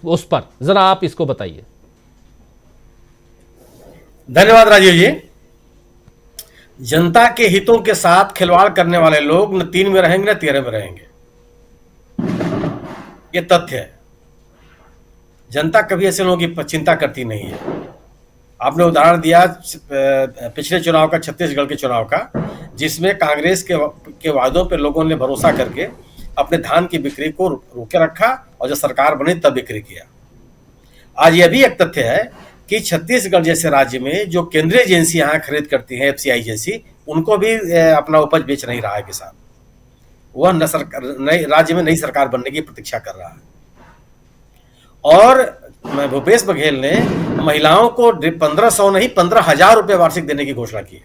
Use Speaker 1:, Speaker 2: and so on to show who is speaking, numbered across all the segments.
Speaker 1: उस पर जरा आप इसको बताइए।
Speaker 2: धन्यवाद राजीव जी। जनता के हितों के साथ खिलवाड़ करने वाले लोग न 3 में रहेंगे न 13 में रहेंगे, ये तथ्य है। जनता कभी ऐसे लोगों की चिंता करती नहीं है। आपने उदाहरण दिया पिछले चुनाव का, छत्तीसगढ़ के चुनाव का, जिसमें कांग्रेस के वादों पर लोगों ने भरोसा करके अपने धान की बिक्री को रोके रखा और जब सरकार बनी तब बिक्री किया। आज यह भी एक तथ्य है कि छत्तीसगढ़ जैसे राज्य में जो केंद्रीय एजेंसी यहाँ खरीद करती है, एफसीआई जैसी, उनको भी अपना उपज बेच नहीं रहा है किसान। वह नई राज्य में नई सरकार बनने की प्रतीक्षा कर रहा है। और भूपेश बघेल ने महिलाओं को 1500 नहीं 15,000 रुपए वार्षिक देने की घोषणा की है।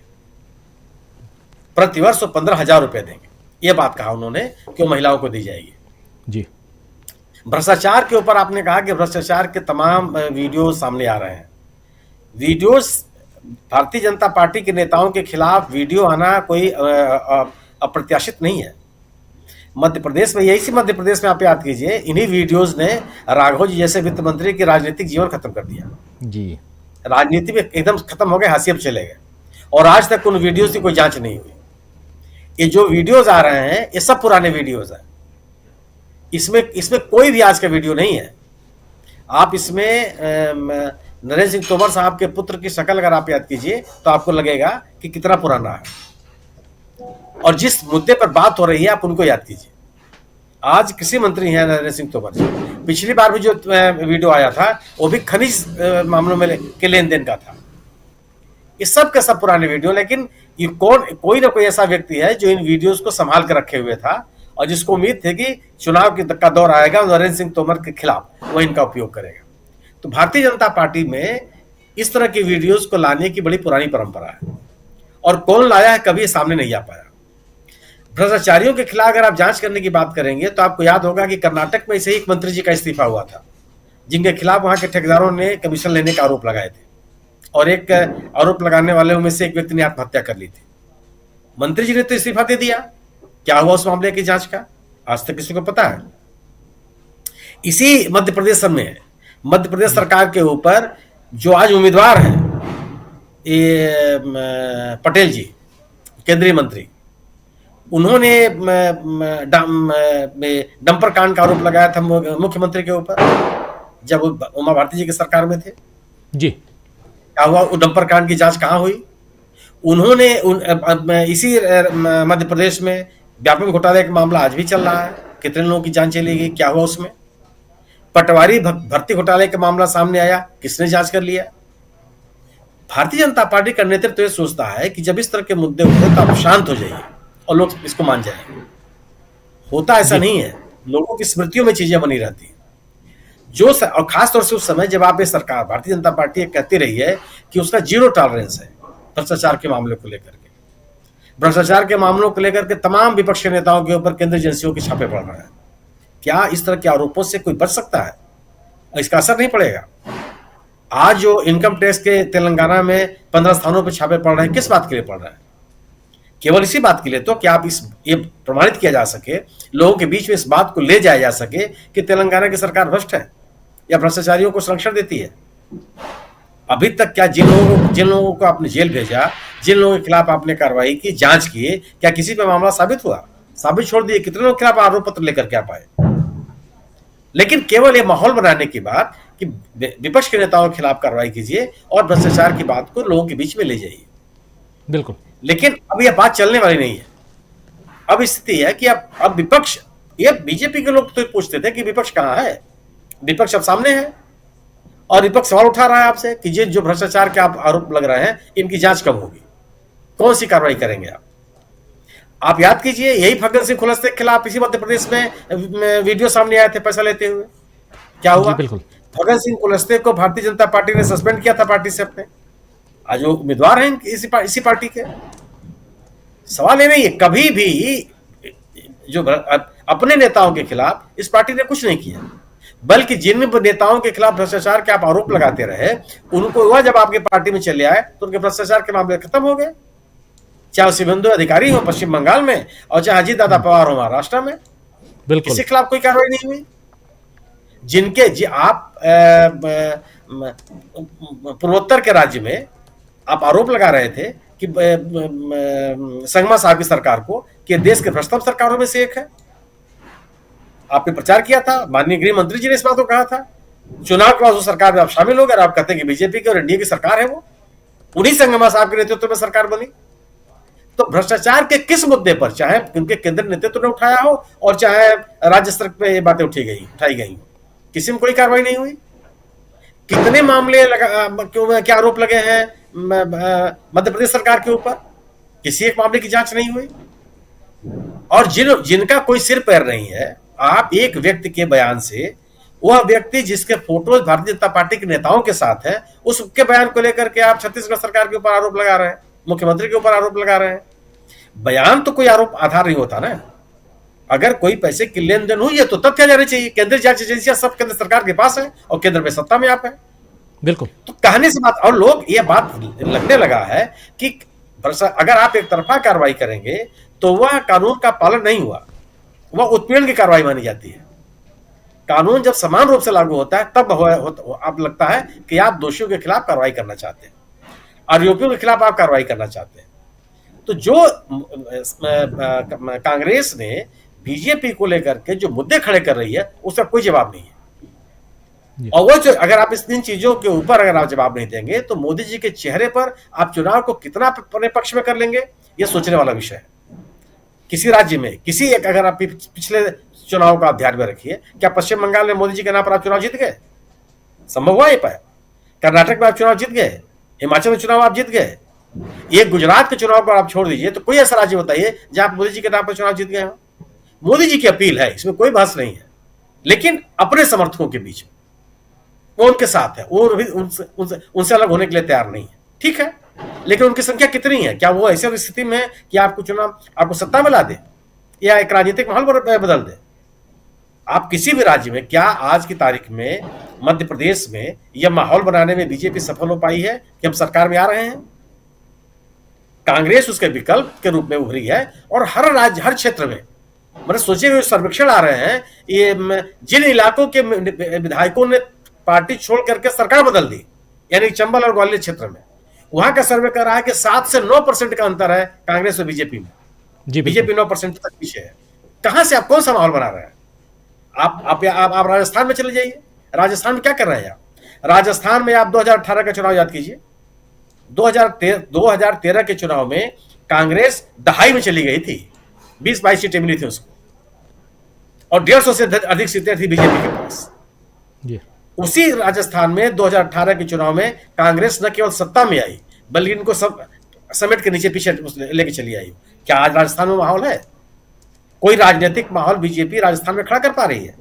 Speaker 2: प्रतिवर्ष 15,000 रुपए देंगे, यह बात कहा उन्होंने कि वो महिलाओं को दी जाएगी
Speaker 1: जी।
Speaker 2: भ्रष्टाचार के ऊपर आपने कहा कि भ्रष्टाचार के तमाम वीडियो सामने आ रहे हैं। वीडियोस, भारतीय जनता पार्टी के नेताओं के खिलाफ वीडियो आना कोई अप्रत्याशित नहीं है। मध्य प्रदेश में, यही मध्य प्रदेश में आप याद कीजिए, इन्हीं वीडियोस ने राघव जी जैसे वित्त मंत्री की राजनीतिक जीवन खत्म कर दिया
Speaker 1: जी।
Speaker 2: राजनीति में एकदम खत्म हो गए, हाशिए पे चले गए, और आज तक उन वीडियोस की कोई जांच नहीं हुई। ये जो वीडियोस आ रहे हैं ये सब पुराने वीडियोस हैं। इसमें कोई भी आज का वीडियो नहीं है। आप इसमें नरेंद्र सिंह तोमर साहब के पुत्र की शक्ल अगर आप याद कीजिए तो आपको लगेगा कि कितना पुराना है। और जिस मुद्दे पर बात हो रही है आप उनको याद कीजिए। आज कृषि मंत्री हैं नरेंद्र सिंह तोमर जी। पिछली बार भी जो वीडियो आया था वो भी खनिज मामलों में के लेन देन का था। ये सब के सब पुराने वीडियो, लेकिन ये कोई ना कोई ऐसा व्यक्ति है जो इन वीडियोस को संभाल कर रखे हुए था और जिसको उम्मीद थी कि चुनाव का दौर आएगा, नरेंद्र सिंह तोमर के खिलाफ वो इनका उपयोग करेगा। तो भारतीय जनता पार्टी में इस तरह की वीडियोस को लाने की बड़ी पुरानी परंपरा है, और कौन लाया है कभी सामने नहीं आ पाया। भ्रष्टाचारियों के खिलाफ अगर आप जांच करने की बात करेंगे तो आपको याद होगा कि कर्नाटक में ऐसे एक मंत्री जी का इस्तीफा हुआ था, जिनके खिलाफ वहां के ठेकेदारों ने कमीशन लेने का आरोप लगाए थे, और एक आरोप लगाने वाले में से एक व्यक्ति ने आत्महत्या कर ली थी। मंत्री जी ने तो इस्तीफा दे दिया। क्या हुआ उस मामले की जांच का आज तक किसी को पता है? इसी मध्य प्रदेश में है, मध्य प्रदेश सरकार के ऊपर जो आज उम्मीदवार हैं, ये पटेल जी, केंद्रीय मंत्री, उन्होंने डंपर कांड का आरोप लगाया था मुख्यमंत्री के ऊपर जब उमा भारती जी की सरकार में थे
Speaker 1: जी।
Speaker 2: क्या हुआ? वो डंपर कांड की जांच कहां हुई? उन्होंने इसी मध्य प्रदेश में व्यापम घोटाले का मामला आज भी चल रहा है। कितने लोगों की जांच चली गई, क्या हुआ उसमें? पटवारी भर्ती घोटाले का मामला सामने आया, किसने जांच कर लिया? भारतीय जनता पार्टी का नेतृत्व ये सोचता है कि जब इस तरह के मुद्दे उठे तो आप शांत हो जाइए और लोग इसको मान जाएंगे। होता ऐसा नहीं है, लोगों की स्मृतियों में चीजें बनी रहती हैं। और खासतौर से उस समय जब आप ये सरकार भारतीय जनता पार्टी कहती रही है कि उसका 0 टॉलरेंस है भ्रष्टाचार के मामले को लेकर के, भ्रष्टाचार के मामलों को लेकर के तमाम विपक्षी नेताओं के ऊपर केंद्रीय एजेंसियों के छापे पड़ रहे हैं। क्या इस तरह के आरोपों से कोई बच सकता है? इसका असर नहीं पड़ेगा। आज जो इनकम टैक्स के तेलंगाना में 15 स्थानों पर छापे पड़ रहे हैं, किस बात के लिए पड़ रहे हैं? केवल इसी बात के लिए तो कि आप ये प्रमाणित किया जा सके, लोगों के बीच में इस बात को ले जाया जा सके कि तेलंगाना की सरकार भ्रष्ट है या भ्रष्टाचारियों को संरक्षण देती है। अभी तक क्या जिन लोगों को आपने जेल भेजा, जिन लोगों के खिलाफ आपने कार्रवाई की, जांच किए, क्या किसी पे मामला साबित हुआ? साबित छोड़ दिए, कितने लोगों के खिलाफ आरोप पत्र लेकर के आ पाए? लेकिन केवल ये माहौल बनाने की बात कि विपक्ष के नेताओं के खिलाफ कार्रवाई कीजिए और भ्रष्टाचार की बात को लोगों के बीच में ले जाइए।
Speaker 1: बिल्कुल।
Speaker 2: लेकिन अब यह बात चलने वाली नहीं है। अब स्थिति है कि अब विपक्ष, ये बीजेपी के लोग तो पूछते थे कि विपक्ष कहां है? विपक्ष अब सामने है और विपक्ष सवाल उठा रहा है आपसे कि जो भ्रष्टाचार के आप आरोप लग रहे हैं इनकी जांच कब होगी, कौन सी कार्रवाई करेंगे आप याद कीजिए, यही फग्गन सिंह कुलस्ते के खिलाफ इसी मध्य प्रदेश में वीडियो सामने आए थे पैसा लेते हुए। क्या हुआ? फग्गन सिंह कुलस्ते को भारतीय जनता पार्टी ने सस्पेंड किया था पार्टी से अपने। आज वो उम्मीदवार हैं इसी पार्टी के। सवाल ये नहीं है, कभी भी जो अपने नेताओं के खिलाफ इस पार्टी ने कुछ नहीं किया, बल्कि जिन नेताओं के खिलाफ भ्रष्टाचार के आप आरोप लगाते रहे उनको हुआ जब आपके पार्टी में चले आए तो उनके भ्रष्टाचार के मामले खत्म हो गए। चाहे शुभेंदु अधिकारी हो पश्चिम बंगाल में और चाहे अजीत दादा पवार हो महाराष्ट्र में, किसी के खिलाफ कोई कार्रवाई नहीं हुई। जिनके आप पूर्वोत्तर के राज्य में आप आरोप लगा रहे थे कि संगमा साहब की सरकार को कि देश के भ्रष्टतम सरकारों में से एक है। आपने प्रचार किया था, माननीय गृह मंत्री जी ने इस बात को कहा था। चुनाव के बाद उस सरकार में आप शामिल हो गए और आप कहते हैं कि बीजेपी की और एनडीए की सरकार है, वो उन्हीं संगमा साहब के नेतृत्व में सरकार बनी। तो भ्रष्टाचार के किस मुद्दे पर, चाहे उनके केंद्रीय नेतृत्व ने उठाया हो और चाहे राज्य स्तर पर ये बातें उठाई गई हो, किसी में कोई कार्रवाई नहीं हुई। कितने मामले क्या आरोप लगे हैं मध्य प्रदेश सरकार के ऊपर, किसी एक मामले की जांच नहीं हुई। और जिनका कोई सिर पैर नहीं है, आप एक व्यक्ति के बयान से, वह व्यक्ति जिसके फोटोज भारतीय जनता पार्टी के नेताओं के साथ है, उसके बयान को लेकर के आप छत्तीसगढ़ सरकार के ऊपर आरोप लगा रहे हैं, मुख्यमंत्री के ऊपर आरोप लगा रहे हैं। बयान तो कोई आरोप आधार नहीं होता ना। अगर कोई पैसे की लेन देन हुई है तो तथ्य जाने चाहिए। केंद्रीय जांच एजेंसियां सब केंद्र सरकार के पास है और केंद्र में सत्ता में आप है।
Speaker 1: बिल्कुल।
Speaker 2: तो कहने से बात, और लोग ये बात लगने लगा है कि अगर आप एक तरफा कार्रवाई करेंगे तो वह कानून का पालन नहीं हुआ, वह उत्पीड़न की कार्रवाई मानी जाती है। कानून जब समान रूप से लागू होता है तब आप लगता है कि आप दोषियों के खिलाफ कार्रवाई करना चाहते हैं, आरोपियों के खिलाफ आप कार्रवाई करना चाहते हैं। तो जो कांग्रेस ने बीजेपी को लेकर के जो मुद्दे खड़े कर रही है उसका कोई जवाब नहीं है। और वो जो, अगर आप इन चीजों के ऊपर अगर आप जवाब नहीं देंगे तो मोदी जी के चेहरे पर आप चुनाव को कितना अपने पक्ष में कर लेंगे, ये सोचने वाला विषय है। किसी राज्य में किसी एक, अगर आप पिछले चुनाव का आप ध्यान में रखिए, क्या पश्चिम बंगाल में मोदी जी के नाम पर आप चुनाव जीत गए? संभव हुआ ये पाया? कर्नाटक में आप चुनाव जीत गए, हिमाचल में चुनाव आप जीत गए, ये गुजरात के चुनाव को आप छोड़ दीजिए तो कोई ऐसा राज्य बताइए जहां आप मोदी जी के नाम पर चुनाव जीत गए हो। मोदी जी की अपील है, इसमें कोई बहस नहीं है, लेकिन अपने समर्थकों के बीच वो उनके साथ है, वो भी उनसे अलग होने के लिए तैयार नहीं है। ठीक है, लेकिन उनकी संख्या कितनी है? क्या वो ऐसी स्थिति में है कि आपको सत्ता में ला दे या एक राजनीतिक माहौल बदल दे? आप किसी भी राज्य में, क्या आज की तारीख में मध्य प्रदेश में यह माहौल बनाने में बीजेपी सफल हो पाई है कि हम सरकार में आ रहे हैं? कांग्रेस उसके विकल्प के रूप में उभरी है और हर राज्य, हर क्षेत्र में, मतलब सोचे हुए सर्वेक्षण आ रहे हैं, ये जिन इलाकों के विधायकों ने पार्टी छोड़ करके सरकार बदल दी, यानी चंबल और ग्वालियर क्षेत्र में, वहां का सर्वे कर रहा है कि 7 से 9% का अंतर है कांग्रेस और बीजेपी में। बीजेपी 9% तक पीछे है। कहां से आप कौन सा माहौल बना रहे हैं? आप राजस्थान में चले जाइए। राजस्थान में क्या कर रहे हैं आप? राजस्थान में आप 2018 का चुनाव याद कीजिए। 2013 के चुनाव में कांग्रेस दहाई में चली गई थी, 20-22 सीटें मिली थी उसको, और 150 से अधिक सीटें थी बीजेपी के पास। उसी राजस्थान में 2018 के चुनाव में कांग्रेस न केवल सत्ता में आई बल्कि इनको सब समेट के नीचे पीछे लेके चली आई। क्या आज राजस्थान में माहौल है? कोई राजनीतिक माहौल बीजेपी राजस्थान में खड़ा कर पा रही है?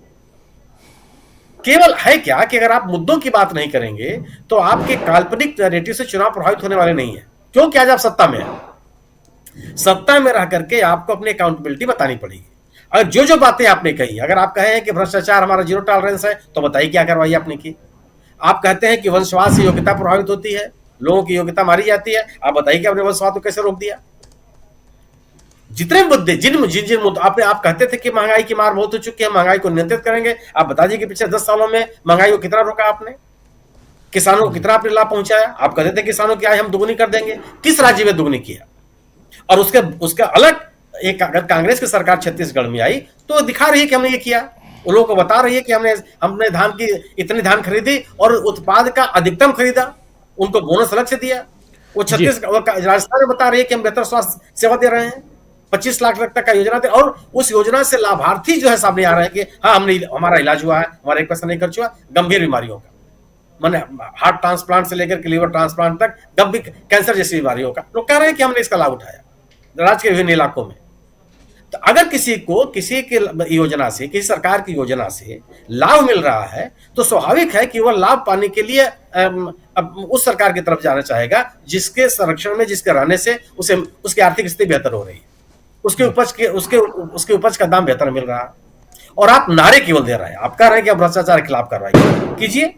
Speaker 2: केवल है क्या कि अगर आप मुद्दों की बात नहीं करेंगे तो आपके काल्पनिक नैरेटिव से चुनाव प्रभावित होने वाले नहीं है। क्योंकि आज आप सत्ता में हैं, सत्ता में रह करके आपको अपनी अकाउंटेबिलिटी बतानी पड़ेगी। अगर जो बातें आपने कही, अगर आप कहे हैं कि भ्रष्टाचार हमारा 0 टॉलरेंस है, तो बताइए क्या कार्रवाई आपने की। आप कहते हैं कि वंशवाद से योग्यता प्रभावित होती है, लोगों की योग्यता मारी जाती है, आप बताइए कि आपने वंशवाद को कैसे रोक दिया। जितने मुद्दे, जिन मुद्दे आप कहते थे कि महंगाई की मार बहुत हो चुकी है, महंगाई को नियंत्रित करेंगे, आप बता दीजिए कि पिछले 10 सालों में महंगाई को कितना रोका आपने, किसानों को कितना आपने लाभ पहुंचाया। आप कहते थे किसानों की आय हम दुगुनी कर देंगे, किस राज्य में दुगुनी किया? और उसका अलग एक, अगर कांग्रेस की सरकार छत्तीसगढ़ में आई तो दिखा रही है कि हमने ये किया, उन लोगों को बता रही है कि हमने धान की इतनी धान खरीदी और उत्पाद का अधिकतम खरीदा, उनको बोनस अलग से दिया। वो छत्तीसगढ़, राजस्थान में बता रही है कि हम बेहतर स्वास्थ्य सेवा दे रहे हैं, 25 लाख तक का योजना दे, और उस योजना से लाभार्थी जो है सामने आ रहे हैं कि हाँ हमारा इलाज हुआ है, हमारा 1 पैसा नहीं खर्च हुआ गंभीर बीमारियों का, माने हार्ट ट्रांसप्लांट से लेकर के लीवर ट्रांसप्लांट तक, गंभीर कैंसर जैसी बीमारियों का लोग कह रहे हैं कि हमने इसका लाभ उठाया राज्य के विभिन्न इलाकों में। तो अगर किसी की योजना से, किसी सरकार की योजना से लाभ मिल रहा है तो स्वाभाविक है कि वह लाभ पाने के लिए उस सरकार की तरफ जाना चाहेगा जिसके संरक्षण में, जिसके रहने से उसकी आर्थिक स्थिति बेहतर हो रही है, उसके उपज का दाम बेहतर मिल रहा है। और आप नारे केवल दे रहे हैं, आप कह रहे हैं कि आप भ्रष्टाचार के खिलाफ कार्रवाई कीजिए।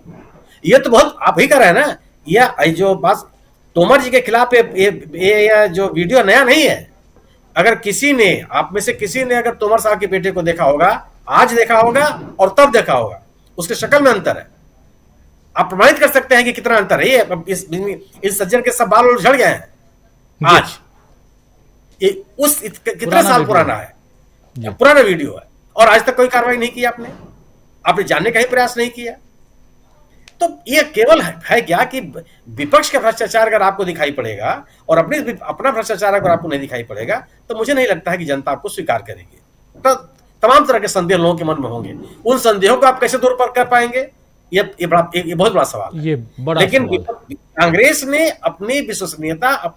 Speaker 2: ये तो बहुत आप ही कर रहे हैं ना। यह जो बात तोमर जी के खिलाफ ये जो वीडियो नया नहीं है। अगर किसी ने, आप में से किसी ने अगर तोमर साहब के बेटे को देखा होगा, आज देखा होगा और तब देखा होगा, उसके शक्ल में अंतर है। आप प्रमाणित कर सकते हैं कि कितना अंतर है। ये इस सज्जन के सब बाल झड़ गए हैं आज। ये कितने
Speaker 1: पुराना
Speaker 2: साल
Speaker 1: वीडियो
Speaker 2: पुराना है,
Speaker 1: जी।
Speaker 2: पुराना वीडियो है, और आज तक कोई कार्रवाई नहीं की आपने जानने का ही प्रयास नहीं किया। तो ये केवल है क्या कि विपक्ष का भ्रष्टाचार अगर आपको दिखाई पड़ेगा और अपना भ्रष्टाचार अगर आपको नहीं दिखाई पड़ेगा, तो मुझे नहीं लगता है कि जनता आपको स्वीकार करेगी। तो तमाम तरह के संदेह लोगों के मन में होंगे। उन संदेहों को आप कैसे दूर कर पाएंगे, ये बहुत बड़ा सवाल है।
Speaker 1: ये बड़ा
Speaker 2: लेकिन
Speaker 1: सवाल है।
Speaker 2: कांग्रेस ने अपनी विश्वसनीयता, अपने